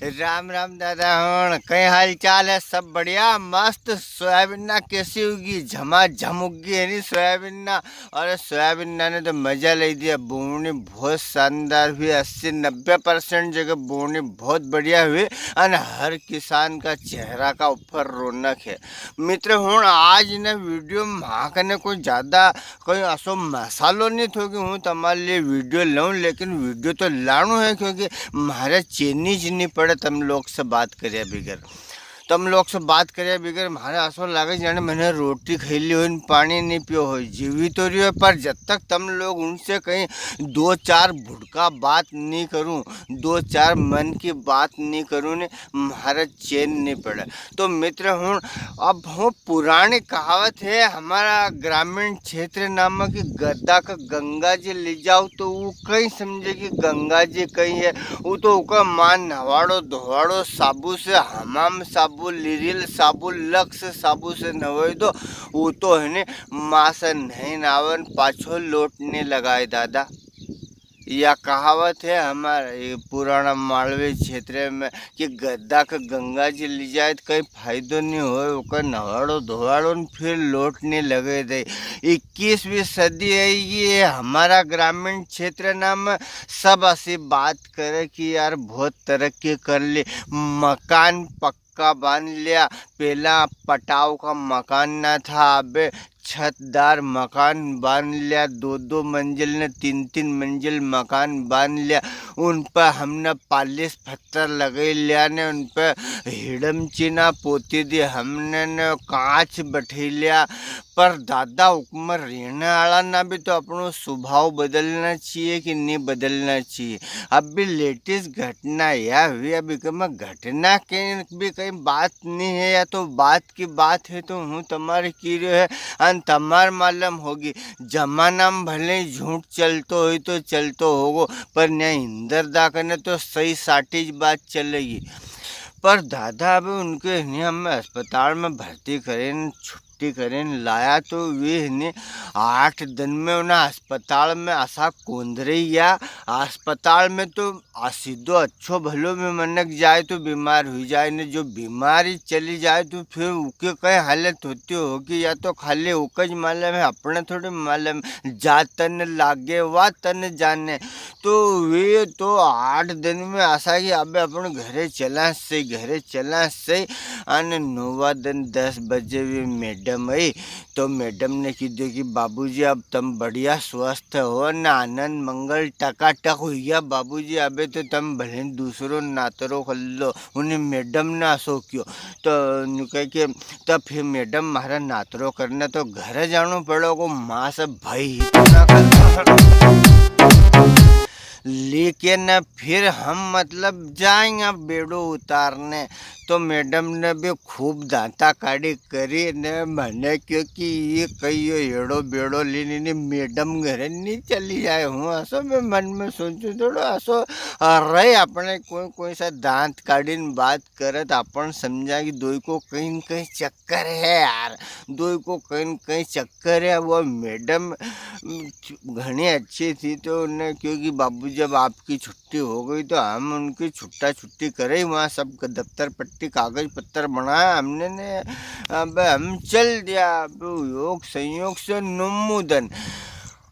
राम राम दादा। हूँ कई हाल चाल है? सब बढ़िया मस्त। सोयाबीन ना कैसी होगी? झमाझम उगी है नी सोयाबीन ना। और सोयाबीन ना ने तो मजा ले दिया। बोनी बहुत शानदार हुई, 80-90% जगह बोनी बहुत बढ़िया हुई। और हर किसान का चेहरा का ऊपर रौनक है। मित्र हूँ आज ने वीडियो माँ कोई ज़्यादा कोई असो मसालो नहीं थो कि हूँ तुम्हारे लिए वीडियो लाऊं, लेकिन वीडियो तो लाणू है क्योंकि मारे चेनीज नहीं पड़े तम लोग से बात करे बिगर। तम लोग से बात करे बिगर मारे ऐसा लगे जाने मैंने रोटी खैली हो पानी नहीं पियो हो। जीवी तो रही हो पर जब तक तम लोग उनसे कहीं दो चार भुड़का बात नहीं करूं, दो चार मन की बात नहीं करूं ने मारा चैन नहीं पड़ा। तो मित्र हूँ अब हूँ पुरानी कहावत है हमारा ग्रामीण क्षेत्र नामक कि गद्दा का गंगा जी ले जाओ तो वो कहीं समझे कि गंगा जी कहीं है। वो तो उका मान नवाड़ो धोवाड़ो साबु से, हमाम साबु, लिरिल साबु, लक्स साबु से नवे दो। वो तो है ने माँ से नहीं नावन पाछो लौटने लगाए दादा। या कहावत है हमारे ये पुराना मालवी क्षेत्र में कि गद्दा का गंगा जी ले जाए तो कहीं फायदो नहीं हो, ओकर नवाड़ो धोवाड़ो न फिर लौटने लगे थे। 21वीं सदी है ये हमारा ग्रामीण क्षेत्र नाम सब ऐसी बात करे कि यार बहुत तरक्की कर ली, मकान पक्का बांध लिया। पहला पटाव का मकान ना था, अब छतदार मकान बांध लिया। 2-2 मंजिल ने 3-3 मंजिल मकान बांध लिया। उन पर हमने पालिश पत्थर लगे लिया ने, उन पर हिडम चीना पोती दी हमने ने, कांच बैठे लिया। पर दादा उकमर रहने वाला ना भी तो अपनो स्वभाव बदलना चाहिए कि नहीं बदलना चाहिए। अब भी लेटेस्ट घटना यह हुई, अभी घटना के भी कहीं बात नहीं है या तो बात की बात है तो हूँ तुम्हारे की है अन तमार मालूम होगी। जमाना में भले ही झूठ चलतो हो तो चलतो होगो, पर न्याय इंदर दा करने तो सही साटीज बात चलेगी। पर दादा अब उनके हमें अस्पताल में भर्ती करें, छुट्टी करें लाया तो वे ने 8 दिन में उन्हें अस्पताल में आशा कोंदरे या अस्पताल में तो सीधो अच्छो भलो में मनक जाए तो बीमार हो जाए ने। जो बीमारी चली जाए तो फिर उके कई हालत होती होगी, या तो खाली उकज मालूम है अपने थोड़े मालूम, जा तन लागे वा तन जाने। तो वे तो 8 दिन में आशा कि अब अपन घरे चला से अन 9वां दिन 10 बजे भी मैडम आई। तो मैडम ने कीधु कि बाबूजी अब तुम बढ़िया स्वस्थ हो न, आनंद मंगल टकाटक हो गया बाबूजी, अबे तो तुम भले दूसरों नातरो कर लो। उन्हें मैडम ने आसो क्यों तो कह के तब फिर मैडम मारा नातरो करना तो घर जानो पड़ोगो, माँ से भाई ही तो ना कर। लेकिन फिर हम मतलब जाएंगे बेड़ो उतारने। तो मैडम ने भी खूब दांता काढ़ी करी ने मैंने क्योंकि ये कई एड़ो बेड़ो लेने मैडम घरे नहीं चली जाए हूँ। ऐसो मैं मन में सोचूं थोड़ा ऐसो रहे अपने कोई कोई सा दांत काढ़ी बात करत अपन समझा कि दो को कहीं न कहीं चक्कर है यार, दो को कहीं न कहीं चक्कर है। वो मैडम घनी अच्छी थी तो उन्हें क्योंकि बाबू जब आपकी छुट्टी हो गई तो हम उनकी छुट्टी करे, वहाँ सब दफ्तर पट्टी कागज पत्तर बनाया हमने ने। अब हम चल दिया। अब योग संयोग से नुमुदन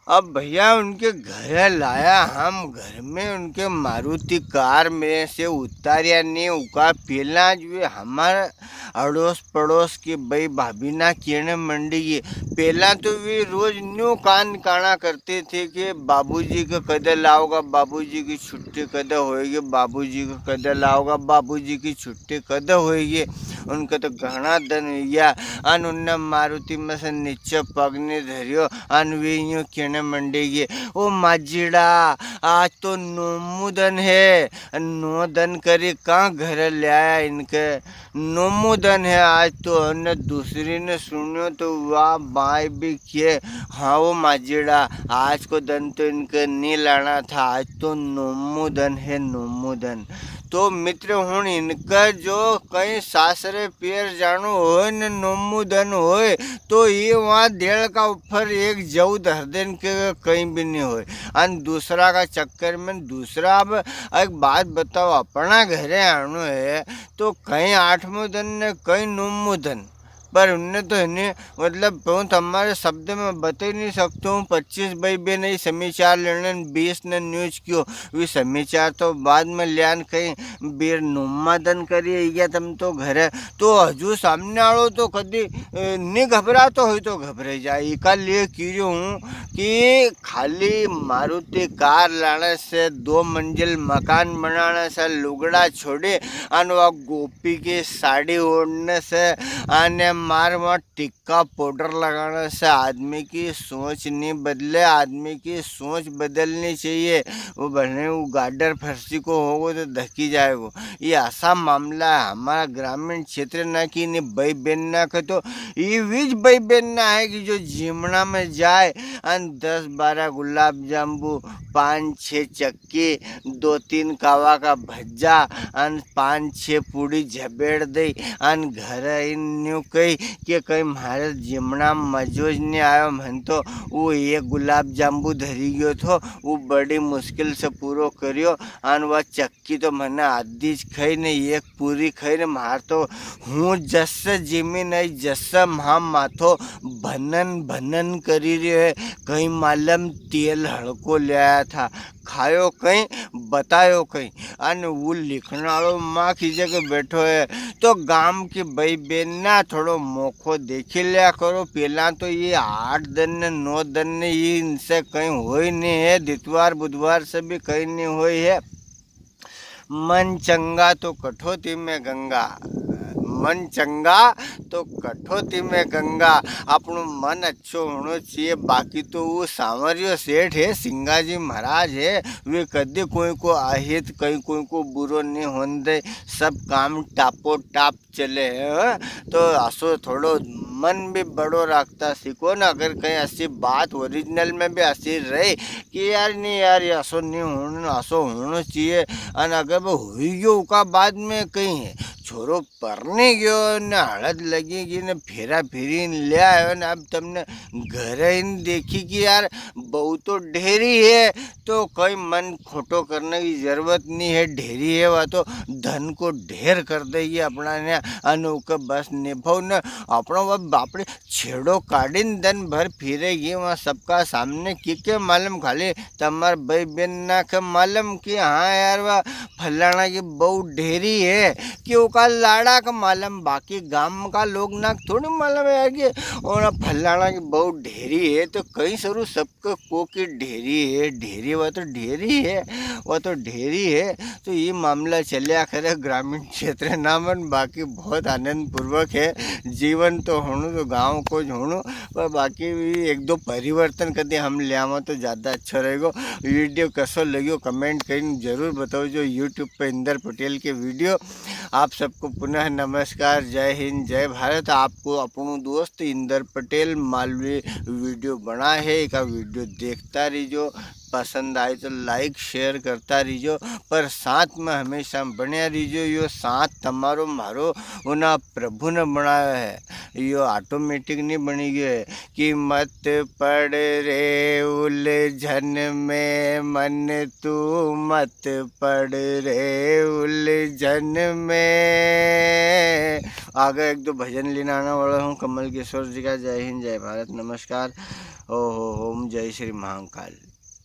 अब भैया उनके घर लाया, हम घर में उनके मारुति कार में से उतारिया नहीं उका पहला जो हमारा अड़ोस पड़ोस के भाई भाभी ना किरण मंडी की पहला तो वे रोज न्यू कान काना करते थे कि बाबूजी का कदर लाओगा, बाबूजी की छुट्टी कदर होएगी, बाबूजी का कदर लाओगा, बाबूजी की छुट्टी कदर होएगी। उनका तो घना दिन हुआ अन उन्ने मारुति में से नीचे पगने धरियो अन वे यूँ किरण मंडी की ओ माजीड़ा आज तो नोमुदन है, 9 दिन करे कहाँ घर ले आया इनके, नोमुदन है आज तो। हमने दूसरी ने सुनियो तो वाह बाई भी किए, हाँ वो माजीड़ा आज को दिन तो इनके नहीं लाना था, आज तो नोमुदन है नोमुदन। तो मित्र हूँ इनका जो कहीं सासरे पियर जानो हो न नोमू धन होए तो ये वहाँ डेढ़ का ऊपर एक जऊ धर देन के कहीं भी नहीं होए। और दूसरा का चक्कर में दूसरा अब एक बात बताओ, अपना घरे आनो है तो कहीं 8वें दिन ने कहीं 9वें दिन, पर उनने तो इन्हें मतलब बहुत हमारे शब्द में बता ही नहीं सकता हूँ। 25 भाई बे नहीं समाचार लेने 20 ने न्यूज क्यों वे समाचार तो बाद में लियान कहीं बेर नुम्मा दन करिए या तुम तो घर है तो हजू सामने आड़ो तो कभी नहीं घबरा तो हो तो घबरे जाए। इका लिए कीजिए हूँ कि खाली मारुति कार लाने से 2 मंजिल मकान बनाने से लुगड़ा छोड़े और वह गोपी की साड़ी ओढ़ने से आने मार वहाँ टिक्का पाउडर लगाने से आदमी की सोच नहीं बदले। आदमी की सोच बदलनी चाहिए। वो बने वो गाडर फर्सी को होगा तो धकी जाएगा। ये ऐसा मामला है हमारा ग्रामीण क्षेत्र ना कि नहीं भाई बहन ना का तो ये बीच भाई बहन ना है कि जो जिमना में जाए और 10-12 गुलाब जामुन 5-6 चक्की 2-3 कावा का भज्जा और 5-6 पूड़ी झबेड़ दे और घर इन कही कि कहीं मारे जिमना मजोज नहीं आयो मन तो वो एक गुलाब जामुन धरी गयो थो वो बड़ी मुश्किल से पूरो करियो और वह चक्की तो मैंने आधी खाई ने एक पूरी खाई ने मार तो हूँ जस जिमी नहीं जस महा माथो भनन भनन करी रही है। कहीं मालूम तेल हड़को ले आया था खायो कहीं बतायो कहीं अन वो लिखने वालों माँ की जगह बैठो है तो गांव की भाई बहन ना थोड़ो मोखो देखी लिया करो। पहला तो ये 8 दिन ने 9 दिन ने ये इनसे कहीं हो ही नहीं है, दितवार बुधवार से भी कहीं नहीं हुई है। मन चंगा तो कठौती में गंगा, मन चंगा तो कठौती में गंगा। अपनो मन अच्छो होना चाहिए। बाकी तो वो सांवरियो सेठ है सिंगाजी महाराज है वे कभी कोई को आहित कहीं कोई को बुरो नहीं होने दे, सब काम टापो टाप चले है। तो असो थोड़ो मन भी बड़ो रखता सीखो ना। अगर कहीं ऐसी बात ओरिजिनल में भी ऐसी रहे कि यार नहीं यार असो नहीं होना असो होना चाहिए और अगर वो हुई गयो का बाद में कहीं है छोरो परने गयो न हड़द लगेगी न फेरा फेरी ले आयो न अब तुमने घर इन देखी कि यार बहू तो ढेरी है तो कोई मन खोटो करने की जरूरत नहीं है। ढेरी है वह तो धन को ढेर कर देगी अपना ने अनोक बस निभाव न अपना वह बापड़े छेड़ो काढ़ी दिन भर फिरेगी वहाँ सबका सामने के मालूम खाली तमार भाई बहन ना के मालूम कि हाँ यार वह फलाना की बहू ढेरी है कि का लाड़ा का मालूम। बाकी गांव का लोग ना थोड़ी मालूम है कि और फलाना की बहुत ढेरी है तो कहीं सरू सबको को की ढेरी है ढेरी वह तो ढेरी है वह तो ढेरी है। तो ये मामला चलिया करे ग्रामीण क्षेत्र नामन। बाकी बहुत आनंद पूर्वक है जीवन तो होणु तो गाँव को होणु पर बाकी भी 1-2 परिवर्तन कदे हम ले आवा तो ज़्यादा अच्छा रहेगा। वीडियो कसो लगियो कमेंट कहीं जरूर बताओ जो यूट्यूब पे इंदर पटेल के वीडियो। आप सबको पुनः नमस्कार, जय हिंद जय भारत। आपको अपनो दोस्त इंदर पटेल मालवी वीडियो बना है एक वीडियो देखता रहिजो, पसंद आए तो लाइक शेयर करता रहिजो पर साथ में हमेशा बनिया रहिजो। यो साथ तमारो मारो उना प्रभु ने बनाया है, यो ऑटोमेटिक नहीं बनी गयो है कि मत पड़ रे उलझन में मन तू मत पड़ रे उलझन में। आगे 1-2 भजन लेने आने वाला हूँ कमल किशोर जी का। जय हिंद जय भारत नमस्कार। ओम जय श्री महाकाल।